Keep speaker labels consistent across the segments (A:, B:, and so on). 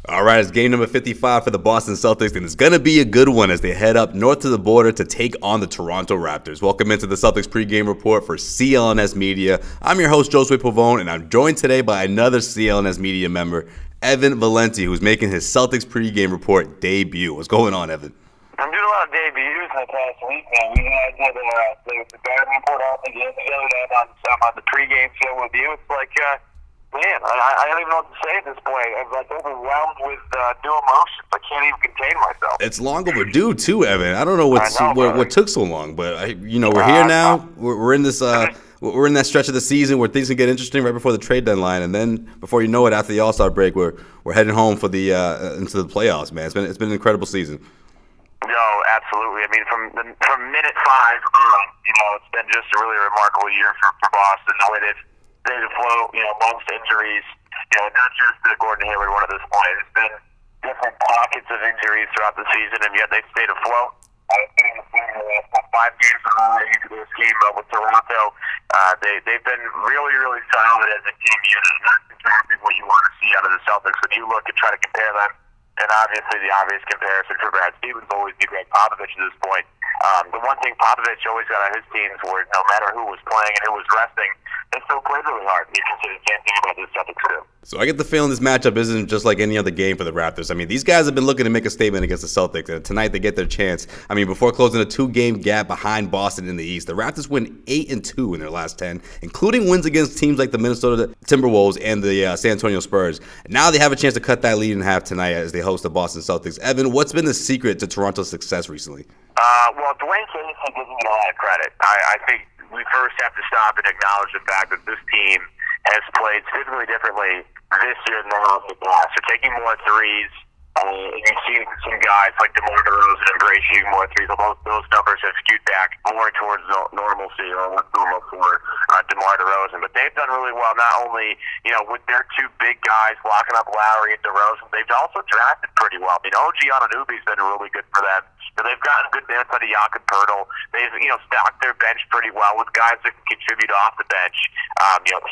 A: All right, it's game number 55 for the Boston Celtics, and it's going to be a good one as they head up north to the border to take on the Toronto Raptors. Welcome into the Celtics pregame report for CLNS Media. I'm your host, Josue Pavone, and I'm joined today by another CLNS Media member, Evan Valenti, who's making his Celtics pregame report debut. What's going on, Evan?
B: I'm doing a lot of debuts in the past week, man. We had the Garden report on the game together, and I'm on the pregame show with you. It's like, man, I don't even know what to say at this point. I'm like overwhelmed with new emotions. I can't even contain myself.
A: It's long overdue, too, Evan. I don't know what took so long, but we're here now. We're in this. We're in that stretch of the season where things can get interesting right before the trade deadline, and then before you know it, after the All-Star break, we're heading home for the into the playoffs. Man, it's been an incredible season.
B: No, absolutely. I mean, from minute 5 on, it's been just a really remarkable year for Boston. The way they've stayed afloat, amongst injuries, not just the Gordon Hayward one at this point. It's been different pockets of injuries throughout the season, and yet they've stayed afloat. I think the 5 games into this game with Toronto, they've been really, really solid as a team unit. And that's exactly what you want to see out of the Celtics when you look and try to compare them. And obviously, the obvious comparison for Brad Stevens will always be Greg Popovich at this point. The one thing Popovich always got on his teams were no matter who was playing and who was resting, they still played really hard. You can say the same thing about the Celtics too.
A: So I get the feeling this matchup isn't just like any other game for the Raptors. I mean, these guys have been looking to make a statement against the Celtics, and tonight they get their chance. I mean, before closing a 2-game gap behind Boston in the East, the Raptors win 8-2 in their last 10, including wins against teams like the Minnesota Timberwolves and the San Antonio Spurs. Now they have a chance to cut that lead in half tonight as they host the Boston Celtics. Evan, what's been the secret to Toronto's success recently?
B: Well, Dwayne Casey doesn't get a lot of credit. I think we first have to stop and acknowledge the fact that this team has played significantly differently this year than in the past. They're taking more threes. And you've seen some guys like DeMar DeRozan embrace shooting more threes. Those numbers have skewed back more towards normalcy or what's normal for DeMar DeRozan. But they've done really well, not only with their 2 big guys locking up Lowry and DeRozan, they've also drafted pretty well. I mean, OG Anunoby's been really good for them. They've gotten good minutes out of Jakob Poeltl. They've stocked their bench pretty well with guys that can contribute off the bench.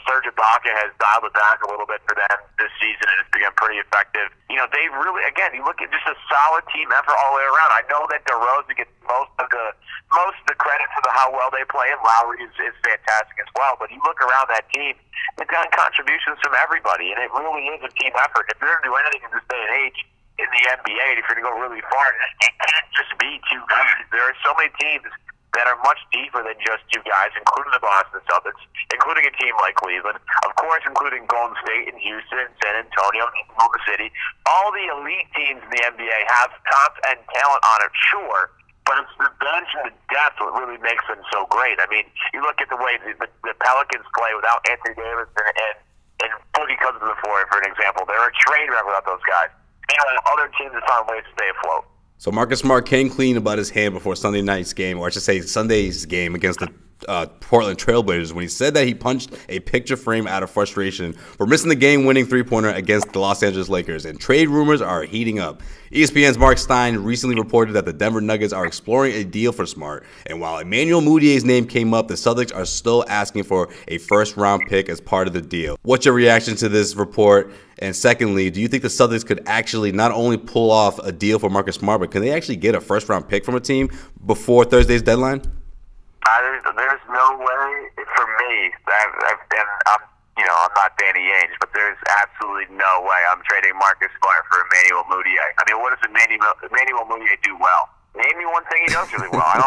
B: Serge Ibaka has dialed it back a little bit for them this season, and it's become pretty effective. They really, again, you look at just a solid team effort all the way around. I know that DeRozan gets most of the credit for how well they play, and Lowry is fantastic as well. But you look around that team, they've got contributions from everybody, and it really is a team effort. If you're going to do anything in this day and age in the NBA, and if you're going to go really far, it can't just be 2 guys. There are so many teams that are much deeper than just 2 guys, including the Boston Celtics, including a team like Cleveland, of course, including Golden State and Houston, San Antonio, and Oklahoma City. All the elite teams in the NBA have top-end talent on it, sure, but it's the bench and the depth that really makes them so great. I mean, you look at the way the Pelicans play without Anthony Davis and Boogie Cousins for an example. They're a train wreck without those guys. Other teams have found ways to stay afloat.
A: So Marcus Smart came clean about his hand before Sunday night's game, or I should say Sunday's game against the Portland Trailblazers, when he said that he punched a picture frame out of frustration for missing the game-winning three-pointer against the Los Angeles Lakers, and trade rumors are heating up. ESPN's Mark Stein recently reported that the Denver Nuggets are exploring a deal for Smart, and while Emmanuel Mudiay's name came up, the Celtics are still asking for a first-round pick as part of the deal. What's your reaction to this report? And secondly, do you think the Celtics could actually not only pull off a deal for Marcus Smart, but can they actually get a first-round pick from a team before Thursday's deadline?
B: There's no way for me, and I'm not Danny Ainge, but there's absolutely no way I'm trading Marcus Smart for Emmanuel Mudiay. I mean, what does Emmanuel Mudiay do well? Name me one thing he does really well. I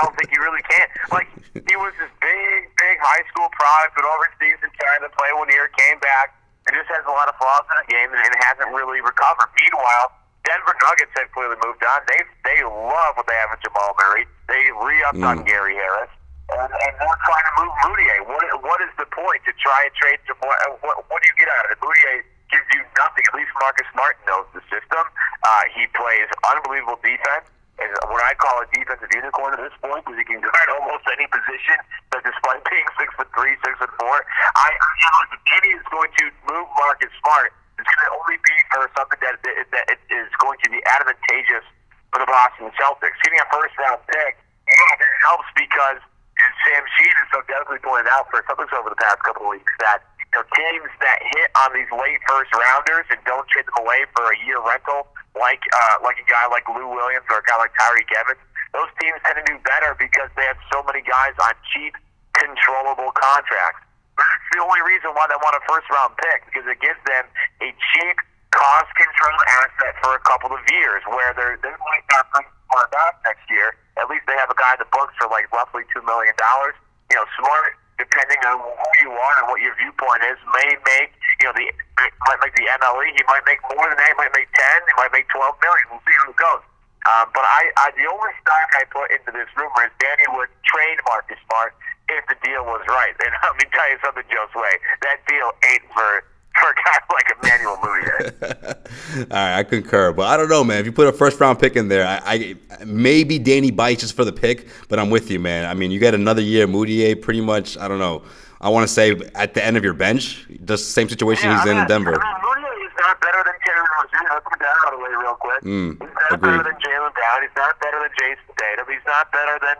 B: don't think he really can. Like, he was this big high school product, but overseas and trying to play one year, came back, and just has a lot of flaws in the game and hasn't really recovered. Meanwhile, Denver Nuggets have clearly moved on. They love what they have in Jamal Murray. They re-upped on Gary Harris. And they're trying to move Mudiay. What is the point to try and trade Jamal? What do you get out of it? Mudiay gives you nothing. At least Marcus Smart knows the system. He plays unbelievable defense. And what I call a defensive unicorn at this point, because he can guard almost any position. But despite being 6'3", 6'4", if Danny is going to move Marcus Smart, it's going to only be for something that is going to be advantageous for the Boston Celtics. Getting a first-round pick, that helps because Sam Sheed has so definitely pointed out for Celtics over the past couple of weeks that teams that hit on these late first rounders and don't trade them away for a year rental, like a guy like Lou Williams or a guy like Tyreek Evans, those teams tend to do better because they have so many guys on cheap, controllable contracts. That's the only reason why they want a first-round pick, because it gives them a cheap, cost-controlled asset for a couple of years, where they might not bring Smart back next year. At least they have a guy in the books for like roughly $2 million. Smart, depending on who you are and what your viewpoint is, may make might make the MLE. He might make more than that. He might make 10. He might make 12 million. We'll see how it goes. But the only stock I put into this rumor is Danny would trade Marcus Smart if the deal was right. And let me tell you something, Josue, that deal ain't for a guy like Emmanuel Mudiay.
A: All right, I concur. But I don't know, man. If you put a first-round pick in there, I maybe Danny bites just for the pick, but I'm with you, man. I mean, you got another year Mudiay pretty much, I don't know. I want to say at the end of your bench, just the same situation he's in Denver.
B: Mudiay is not better than Terry Rozier. Let's put that out of the way real quick. He's not better than Jaylen Brown. He's not better than Jason Tatum. He's not better than,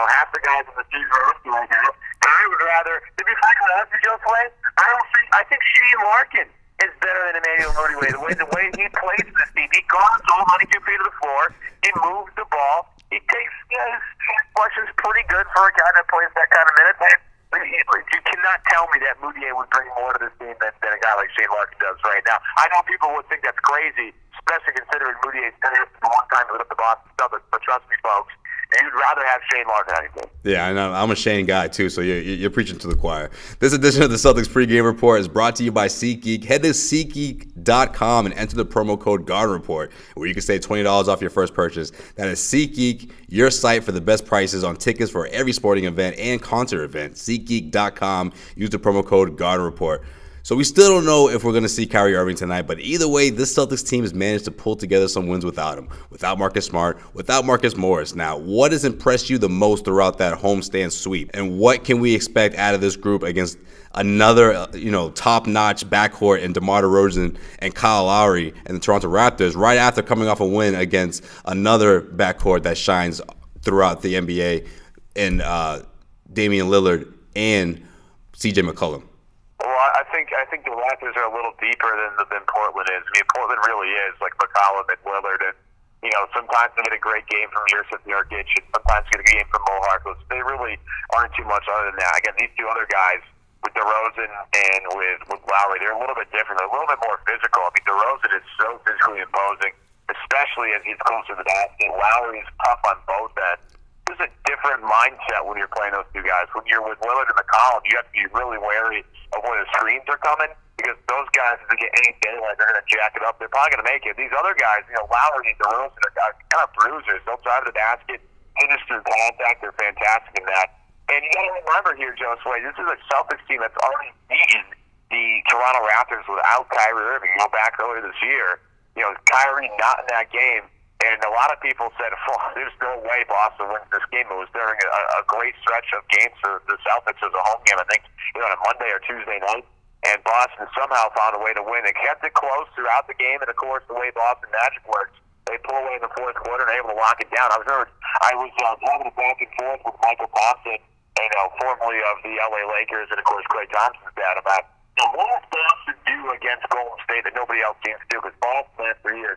B: half the guys in the team are right now. And I would rather, to be frank with you, Josue, I think Shane Larkin is better than Emmanuel Mudiay. The way he plays this team, he guards all 92 feet of the floor. He moves the ball. He takes his questions pretty good for a guy that plays that kind of minutes. You cannot tell me that Mudiay would bring more to this team than a guy like Shane Larkin does right now. I know people would think that's crazy, especially considering Mudiay's done it the one time with the Boston Celtics. But trust me, folks, you'd rather have Shane Larkin than anything. Yeah,
A: I know. I'm a Shane guy, too, so you're preaching to the choir. This edition of the Celtics pregame report is brought to you by SeatGeek. Head to SeatGeek.com and enter the promo code GardenReport, where you can save $20 off your first purchase. That is SeatGeek, your site for the best prices on tickets for every sporting event and concert event. SeatGeek.com. Use the promo code GardenReport. So we still don't know if we're going to see Kyrie Irving tonight, but either way, this Celtics team has managed to pull together some wins without him, without Marcus Smart, without Marcus Morris. Now, what has impressed you the most throughout that homestand sweep, and what can we expect out of this group against another, top-notch backcourt in DeMar DeRozan and Kyle Lowry and the Toronto Raptors right after coming off a win against another backcourt that shines throughout the NBA in Damian Lillard and CJ McCollum?
B: Well, I think the Raptors are a little deeper than Portland is. I mean, Portland really is like McCollum and Lillard, and sometimes they get a great game from Yusuf Nurkic, and sometimes get a game from Mo Harkless. They really aren't too much other than that. Again, these two other guys with DeRozan and with Lowry, they're a little bit different. They're a little bit more physical. I mean, DeRozan is so physically imposing, especially as he's closer to the basket. Lowry is tough on both ends. There's a different mindset when you're playing those two guys. When you're with Lillard and McCollum, you have to be really wary of where the screens are coming, because those guys, if they get any daylight, they're going to jack it up. They're probably going to make it. These other guys, Lowry and DeRozan are kind of bruisers. They'll drive to the basket, finish through contact. They're fantastic in that. And you got to remember here, Josue, this is a Celtics team that's already beaten the Toronto Raptors without Kyrie Irving. Go back earlier this year. Kyrie not in that game. And a lot of people said, there's no way Boston wins this game. It was during a great stretch of games for the Celtics as a home game, I think, on a Monday or Tuesday night. And Boston somehow found a way to win. They kept it close throughout the game, and, of course, the way Boston Magic works, they pull away in the fourth quarter and are able to lock it down. I was having a back and forth with Michael Thompson, formerly of the LA Lakers, and, of course, Klay Thompson's dad, about what does Boston do against Golden State that nobody else seems to do? Because Boston, last 3 years,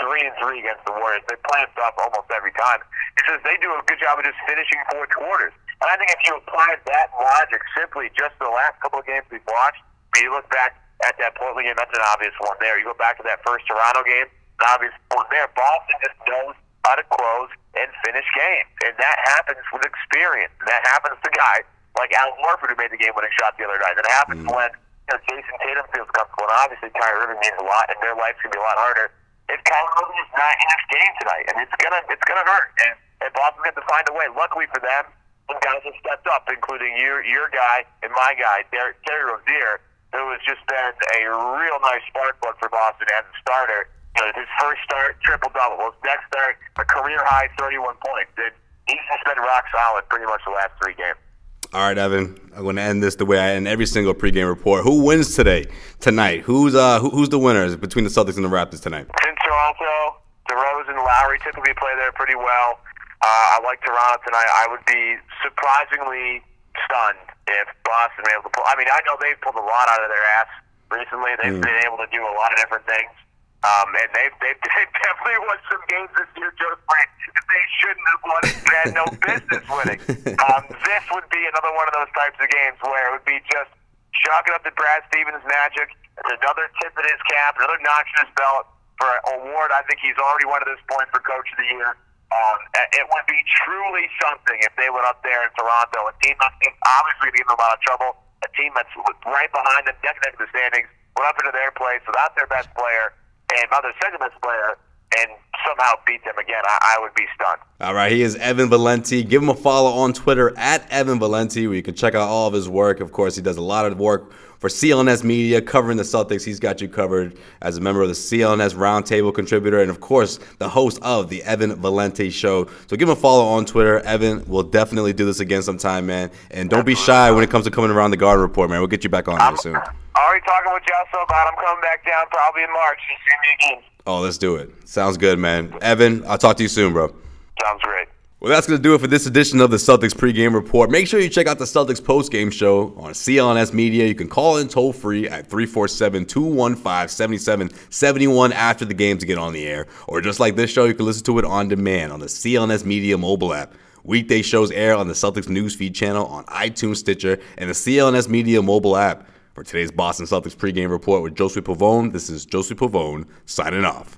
B: 3-3 against the Warriors. They plan stuff almost every time. He says they do a good job of just finishing fourth quarters. And I think if you apply that logic simply just to the last couple of games we've watched, you look back at that Portland game, that's an obvious one there. You go back to that first Toronto game, an obvious one there. Boston just knows how to close and finish games. And that happens with experience. And that happens to guys like Al Horford, who made the game-winning shot the other night. That happens when Jason Tatum feels comfortable. And obviously Kyrie Irving means a lot, and their life's going to be a lot harder if Kyrie Irving is not in this game tonight, and it's gonna hurt, and Boston's going to find a way. Luckily for them, some guys have stepped up, including your guy and my guy, Terry Rozier, who has just been a real nice spark plug for Boston as a starter. His first start, triple-double. Well, his next start, a career-high 31 points. And he's just been rock solid pretty much the last 3 games.
A: All right, Evan, I'm going to end this the way I end every single pregame report. Who wins tonight? Who's the winners between the Celtics and the Raptors tonight?
B: In Toronto, DeRozan and Lowry typically play there pretty well. I like Toronto tonight. I would be surprisingly stunned if Boston were able to pull. I mean, I know they've pulled a lot out of their ass recently. They've been able to do a lot of different things. And they've definitely won some games this year, Joe Frank, that they shouldn't have won and had no business winning. This would be another one of those types of games where it would be just chalking up to Brad Stevens' magic. It's another tip in his cap, another notch in his belt for an award. I think he's already won at this point for Coach of the Year. It would be truly something if they went up there in Toronto, a team that's obviously in a lot of trouble, a team that's right behind them, neck and neck in the standings, went up into their place without their best player and not their second best player, and somehow beat them again. I would be stunned.
A: All right, he is Evan Valenti. Give him a follow on Twitter at Evan Valenti, where you can check out all of his work. Of course, he does a lot of work for CLNS Media, covering the Celtics. He's got you covered as a member of the CLNS Roundtable contributor, and of course, the host of the Evan Valenti Show. So give him a follow on Twitter. Evan, we'll definitely do this again sometime, man. And don't be shy when it comes to coming around the Garden Report, man. We'll get you back on there soon.
B: Already talking with Josso about I'm coming back down probably in March. You see me again.
A: Oh, let's do it. Sounds good, man. Evan, I'll talk to you soon, bro.
B: Sounds great.
A: Well, that's going to do it for this edition of the Celtics pregame report. Make sure you check out the Celtics postgame show on CLNS Media. You can call in toll-free at 347-215-7771 after the game to get on the air. Or just like this show, you can listen to it on demand on the CLNS Media mobile app. Weekday shows air on the Celtics Newsfeed channel on iTunes, Stitcher, and the CLNS Media mobile app. For today's Boston Celtics pregame report with Josue Pavone, this is Josue Pavone signing off.